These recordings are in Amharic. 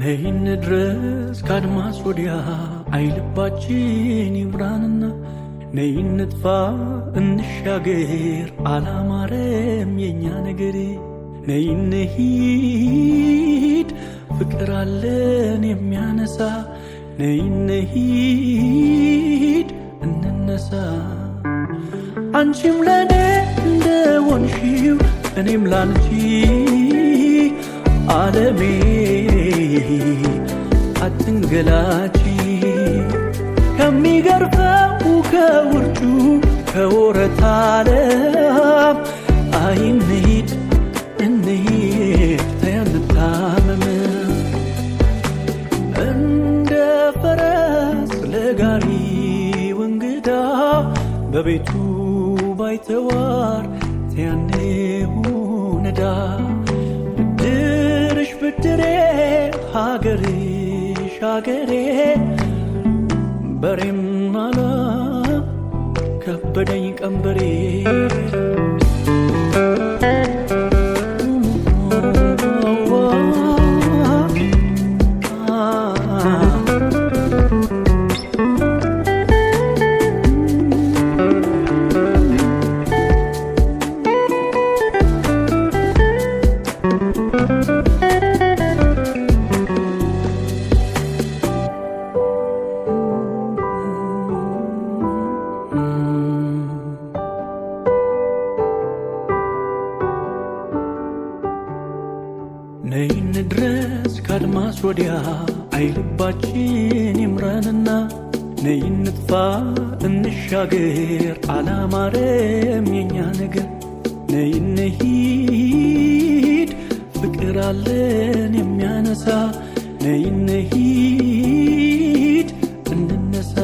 ነይን ድረስ ካድማስ ወዲያ አይልባችን ይብራንና ነይን ንጥፋ እንሻገር አላማረም የኛ ነገር ነይን ሂድ ፍቅር አለን የሚያነሳ ነይን ሂድ እንነሳ አንቺም ለኔ እንደሆንሽው እኔም ላንቺ ዓለሜ አትንገላቺ ከሚገርፈው ከውርጩ ከወረት ዓለም አይንሂድ እንሂድ ተያንታመም እንደ ፈረስ ለጋሪው እንግዳ በቤቱ ባይተዋር ተያኔው ነዳ ብድሬ ሀገርሽ ሀገሬ በሬም አላ ከበደኝ ቀንበሬ ነይን ድረስ ካድማስ ወዲያ አይልባችን ይምራንና ነይን ንጥፋ እንሻገር አላማረም የኛ ነገር ነይን ሂድ ፍቅር አለን የሚያነሳ ነይን ሂድ እንነሳ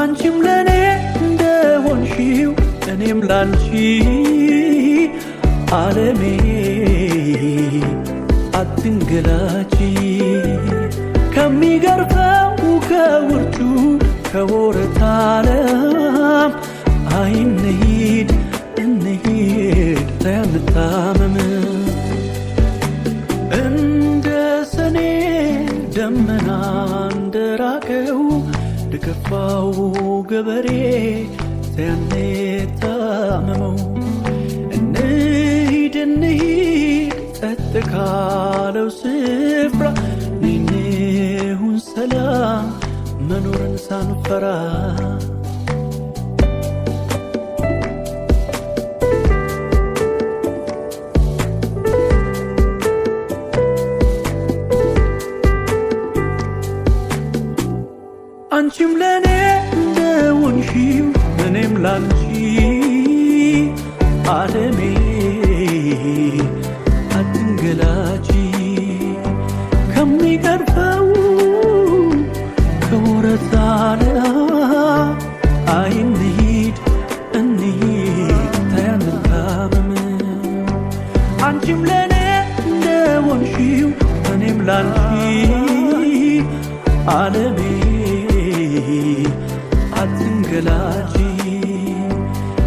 አንቺም ለኔ እንደሆንሽው እኔም ላንቺ ዓለሜ አትንገላቺ ከሚገርፈው ከውርጩ ከወረት ዓለም አይንሂድ እንሂድ ተያንታመም እንደ ሰኔ ደመና እንደራቀው ደከፋው ገበሬ ተያንታመመው እንሂድ ጸጥ ካለው ስፍራ ነይሁን ሰላም መኖርን ሳንፈራ አንቺም ለኔ እንደሆንሽው እኔም ላንቺ ዓለሜ አትንገላቺ ከሚገርፈው ከወረት ዓለም አይንሂድ እንሂድ ተያንታመም አንቺም ለኔ እንደሆንሽው እኔም ላንቺ ዓለሜ አትንገላቺ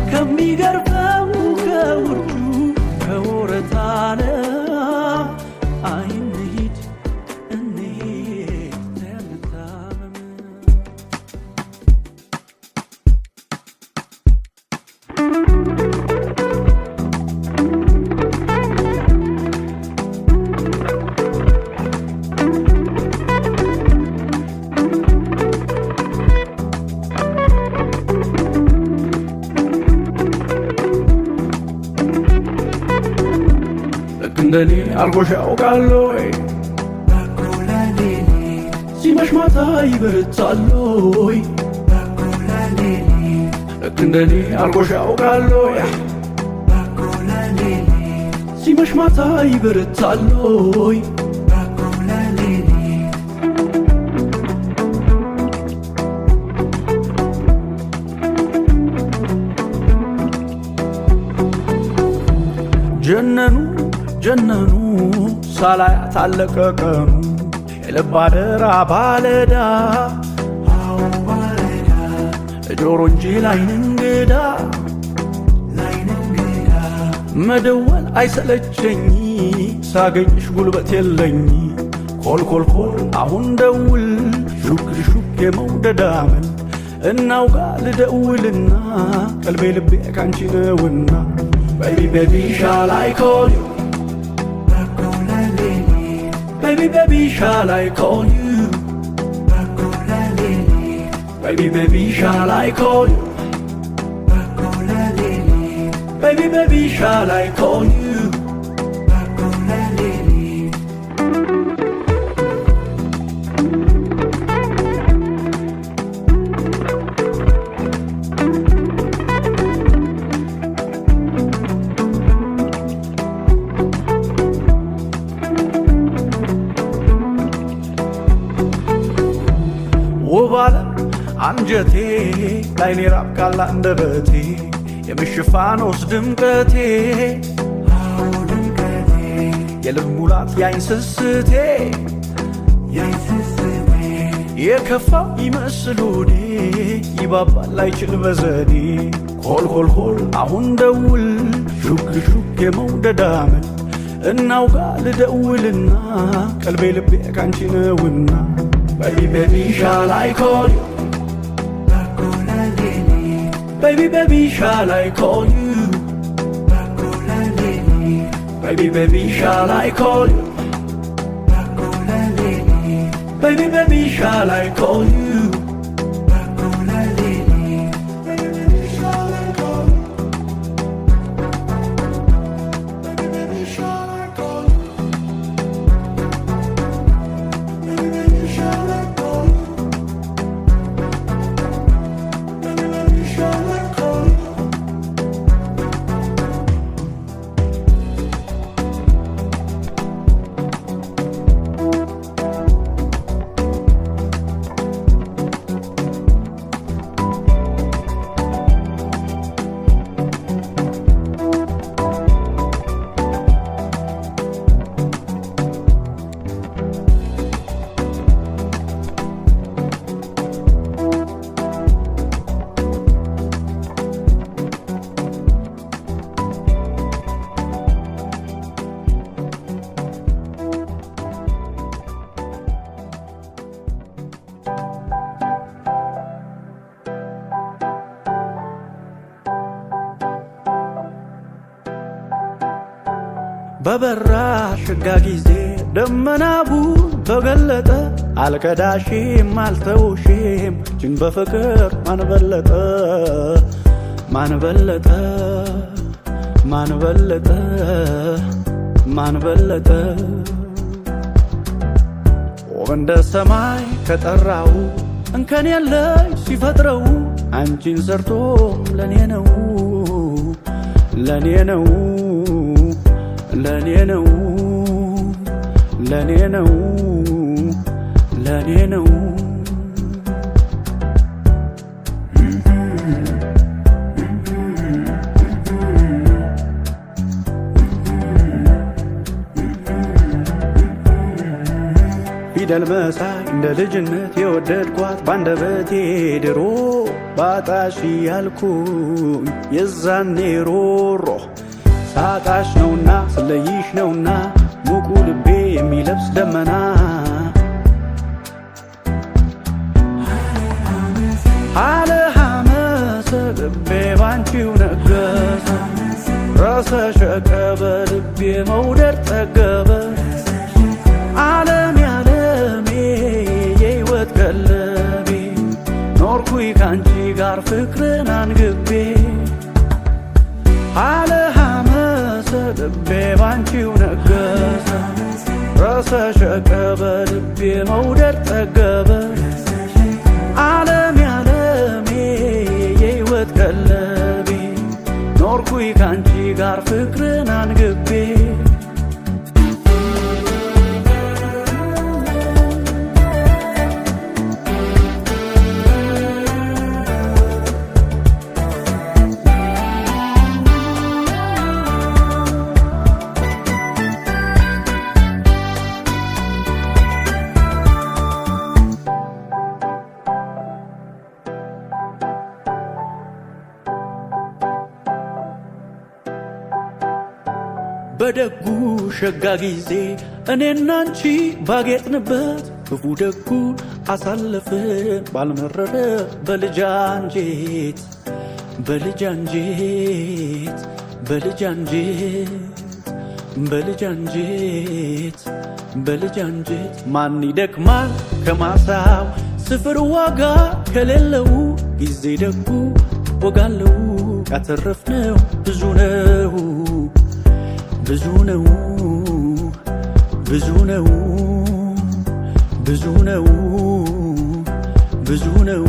ከሚገርፈው ከውርጩ ከወረት ዓለም አይንሂድ እንሂድ ተያንታመም እንደኔ አልጎሽ ያውቃለይ ሲመሽ ማታ ይበረታለይ እንደኔ አልጎሽ ያውቃለይ ሲመሽ ማታ ይበረታለይ ጀነኑ ጀነኑ ሳላያት አለቀ ቀኑ የልብ አደራ ባለዳ ጆሮ እንጂ ላይን እንግዳ መደወል አይሰለቸኝ ሳገኝሽ ጉልበት የለኝ ኮልኮልኮል አሁን ደውል ሹክ ሹክ የመውደድ አመል እናውጋ ልደውልና ቀልቤ ልቤ ካንቺ ነውና Baby baby shall I call you Baby baby shall I call you Baby baby shall I call you Baby baby shall I call you ውባለ አንጀቴ ላይኔ ራብ ካላ አንደበቴ የምሽፋኖስ ድምቀቴ የልብ ሙላት ያይን ስስቴ የከፋው ይመስል ሆዴ ይባባል አይችል በዘዴ ኮልኮልኮል አሁን ደውል ሹክ ሹክ የመውደድ አመል እናውጋ ልደውልና ቀልቤ ልቤ ካንቺ ነውና Baby, baby, shall I call you? Baby, baby, shall I call you? Baby, baby, shall I call you? Baby, baby, shall I call you? በበራ ሸጋ ጊዜ ደመናቡ ተገለጠ አልከዳሽም አልተውሽም ጅን በፍቅር ማንበለጠ ማንበለጠ ማንበለጠ ማንበለጠ ወንደ ሰማይ ከጠራው እንከን የለሽ ሲፈጥረው አንቺን ሰርቶ ለኔ ነው ለኔ ነው ለኔ ነው ለኔ ነው ለኔ ነው ፊደል መሳይ እንደ ልጅነት የወደድኳት ባንደበቴ ድሮ ባጣሽ ያልኩኝ የዛኔ ሮሮ ሳጣሽ ነውና ስለይሽ ነውና ሙቁ ልቤ የሚለብስ ደመና አለ ሐመሰ ልቤ ባንቺው ነገሰ ረሰሸቀበ ልቤ መውደድ ጠገበ ዓለም ያለሜ የሕይወት ቀለቤ ኖርኩኝ ካንቺ ጋር ፍቅርን አንግቤ አለ ልቤ ባንቺው ነገሰ ረሰሸቀበ ልቤ መውደድ ጠገበ ዓለም ያለሜ የሕይወት ቀለቤ ኖርኩኝ ካንቺ ጋር ፍቅርን አንግቤ በደጉ ሸጋ ጊዜ እኔና አንቺ ባጌጥንበት ክፉ ደጉ አሳለፍን ባልመረረ በልጅ አንጀት በልጅ አንጀት በልጅ አንጀት በልጅ አንጀት በልጅ አንጀት ማን ይደክማል ከማሳው ስፍር ዋጋ ከሌለው ጊዜ ደጉ ወጋለው ያተረፍነው ብዙ ነው ብዙ ነው ብዙ ነው ብዙ ነው ብዙ ነው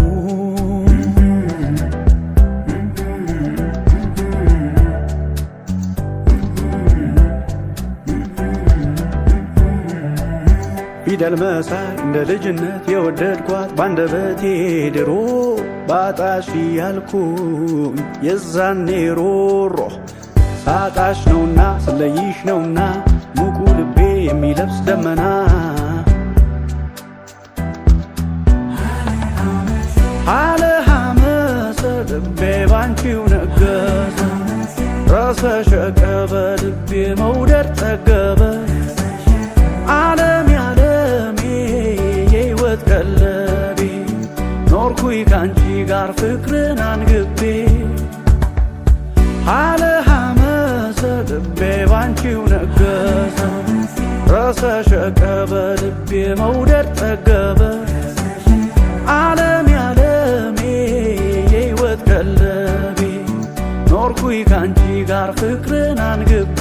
ፊደል መሳይ እንደ ልጅነት የወደድኳት ባንደበቴ ድሮ ባጣሽ ያልኩኝ የዛኔ ሮሮ ሳጣሽ ነውና ስለይሽ ነውና ሙቁ ልቤ የሚለብስ ደመና አለ ሐመሰ ልቤ ባንቺው ነገሰ ረሰሸቀበ ልቤ መውደድ ጠገበ ዓለም ያለሜ የሕይወት ቀለቤ ኖርኩኝ ካንቺ ጋር ፍቅርን አንግቤ አለ ሐመሰ ልቤ ባንቺው ነገሰ ረሰሸቀበ ልቤ መውደድ ጠገበ ዓለም ያለሜ የሕይወት ቀለቤ ኖርኩኝ ካንቺ ጋር ፍቅርን አንግቤ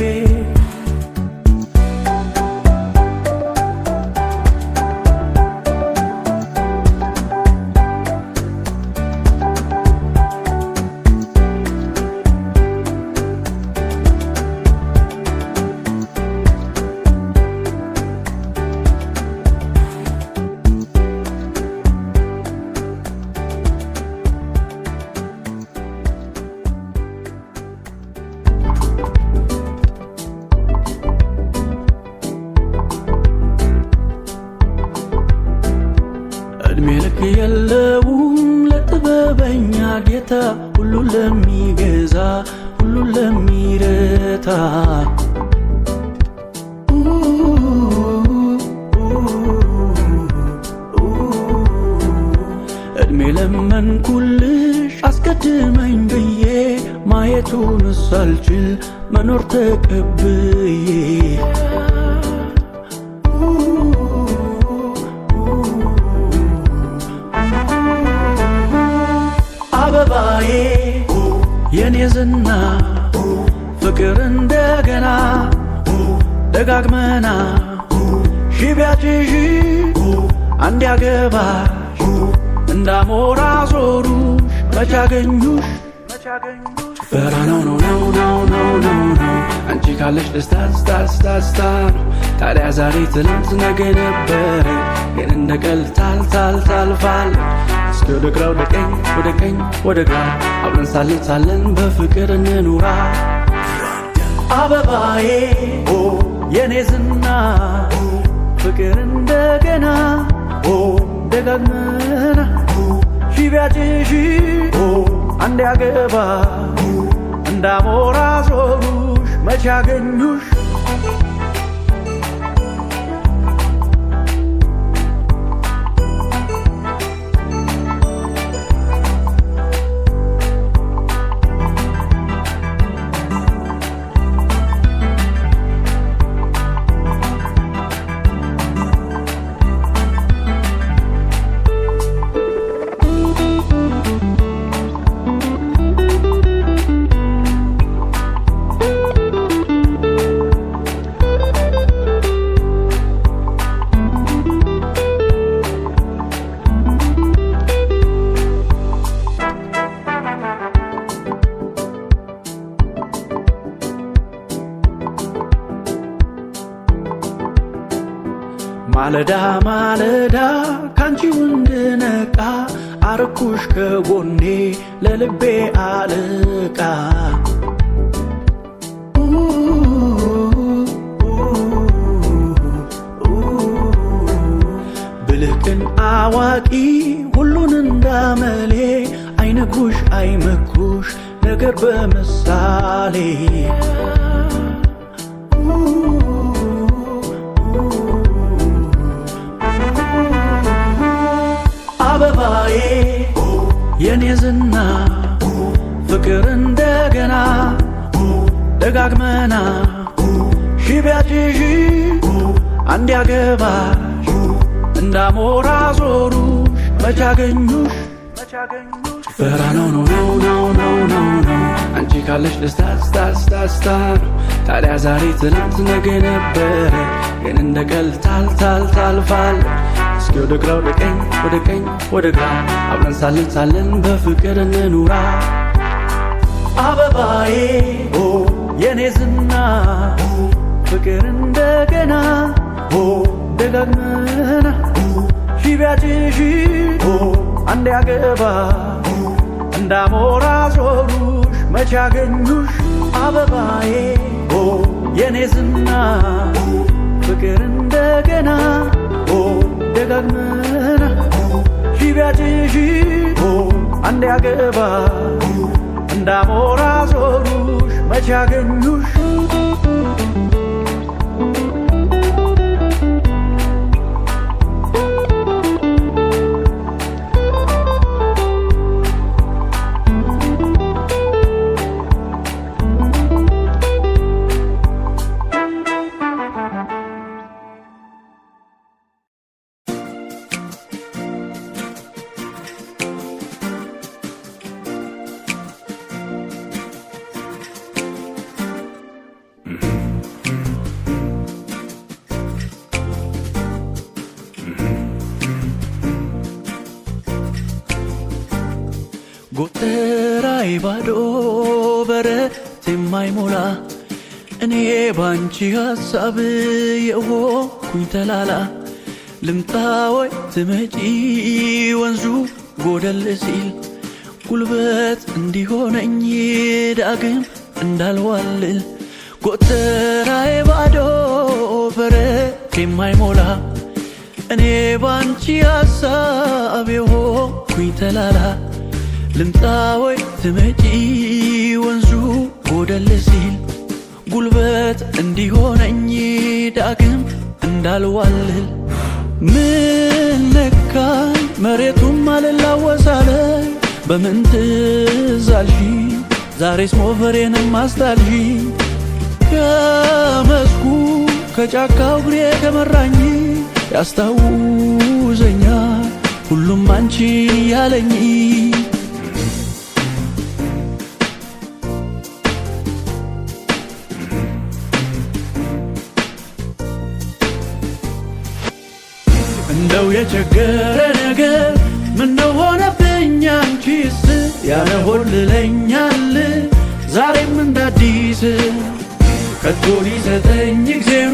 እድሜ ልክ የለውም ለጥበበኛ ጌታ ሁሉን ለሚገዛ ሁሉን ለሚረታ እድሜ ለመንኩልሽ አስቀድመኝ ብዬ ማየቱን ሳልችል መኖር ተቀብዬ አበባዬ የኔ ዝና ፍቅር እንደገና ደጋግመና ሺቢያችሽ አንድ ያገባሽ እንዳሞራ ዞሩሽ መቻገኙሽ ጭፈራ ነው አንቺ ካለሽ ደስታ ስታ ነው ታዲያ ዛሬ ትናንት ነገ ነበረ ግን እንደ ቀልድ ታልፋለች እስከ ግራ ወደ ቀኝ ወደ ግራ አብረን ሳለን በፍቅር እንኑራ አበባዬ የኔ ዝና ፍቅር እንደገና ደጋግመና ሺቢያችሽ አንድ ያገባ እንዳሞራ ዞሩሽ መቻገኙሽ ማለዳ ማለዳ ካንቺው እንድነቃ አርኩሽ ከጎኔ ለልቤ አለቃ ብልቅን አዋቂ ሁሉን እንዳመሌ አይነኩሽ አይመኩሽ ነገር በምሳሌ አበባዬ የኔ ዝና ፍቅር እንደገና ደጋግመና ሺቢያጭሽ አንድ ያገባሽ እንዳሞራ ዞሩሽ መቻገኙሽ ፈራ ነው አንቺ ካለሽ ደስታ ነው። ታዲያ ዛሬ ትናንት ነገ ነበረ ግን እንደ ቀልድ ታልፋለች። እስኪ ወደ ግራ ወደ ቀኝ ወደ ግራ አብረን ሳለን በፍቅር እንኑራ። አበባዬ የኔ ዝና ፍቅር እንደገና ደጋግመና ሺቢያጭሽ አንድ ያገባ እንዳሞራ ዞሩሽ መቻገኙሽ አበባዬ የኔ ዝና ፍቅር እንደገና ደጋግመና ሺቢያጭሽ አንድ ያገባ እንዳሞራ ዞሩሽ መቻገኙሽ ጎተራዬ ባዶ በረት የማይሞላ እኔ ባንቺ ሐሳብ የሆንኩኝ ተላላ ልምጣ ወይ ትመጪ ወንዙ ጎደል ሲል ጉልበት እንዲሆነኝ ዳግም እንዳልዋልል ጎተራዬ ባዶ በረት የማይሞላ እኔ ባንቺ ሐሳብ የሆንኩኝ ተላላ ልምጣ ወይ ትመጪ ወንዙ ጎደል ሲል ጉልበት እንዲሆነኝ ዳግም እንዳልዋልል ምን ነካኝ መሬቱም አልላወሳለ በምን ትዝ አልሽኝ ዛሬስ ሞፈሬንም አስጣልሽኝ ከመስኩ ከጫካው እግሬ ከመራኝ ያስታውሰኛል ሁሉም አንቺን ያለኝ እንደው የቸገረ ነገር ምነው ሆነብኝ አንቺስ ያለሆልለኛል ዛሬም እንዳዲስ ከቶ ሊሰጠኝ እግዜሩ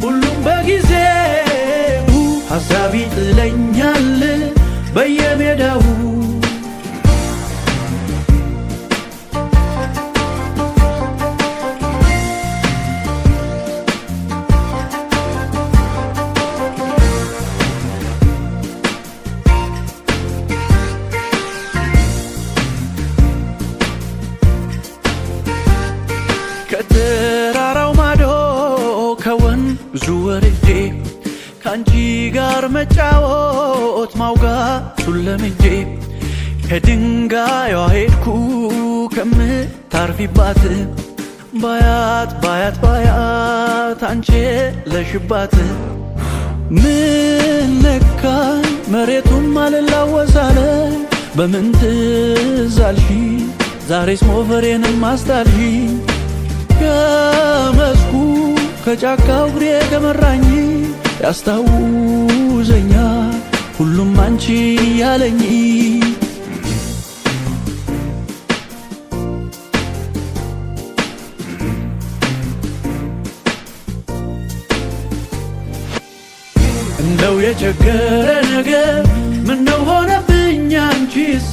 ሁሉም በጊዜው ሐሳብ ይጥለኛል በየሜዳው ከተራራው ማዶ ከወንዙ ወርጄ ካንቺ ጋር መጫወት ማውጋቱን ለምጄ ከድንጋዩ ሄድኩ ከምታርፊባት ባያት አንቺ ለሽባት ምን ነካኝ መሬቱም አልላወሳለ በምን ትዝ አልሽኝ ዛሬስ ሞፈሬንም አስጣልሽኝ ከመስኩ ከጫካው እግሬ ከመራኝ ያስታውሰኛል ሁሉም አንቺን ያለኝ እንደው የቸገረ ነገር ምነው ሆነብኝ አንቺስ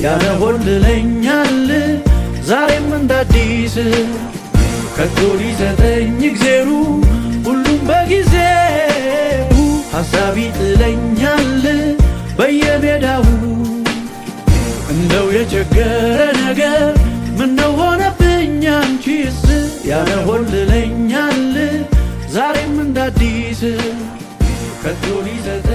ያለሆልለኛል ዛሬም እንዳዲስ ከቶ ሊሰጠኝ እግዜሩ ሁሉም በጊዜው ሐሳብ ይጥለኛል በየሜዳው እንደው የቸገረ ነገር ምነው ሆነብኝ አንቺስ ያለሆልለኛል ዛሬም እንዳዲስ ከቶ ሊሰጠኝ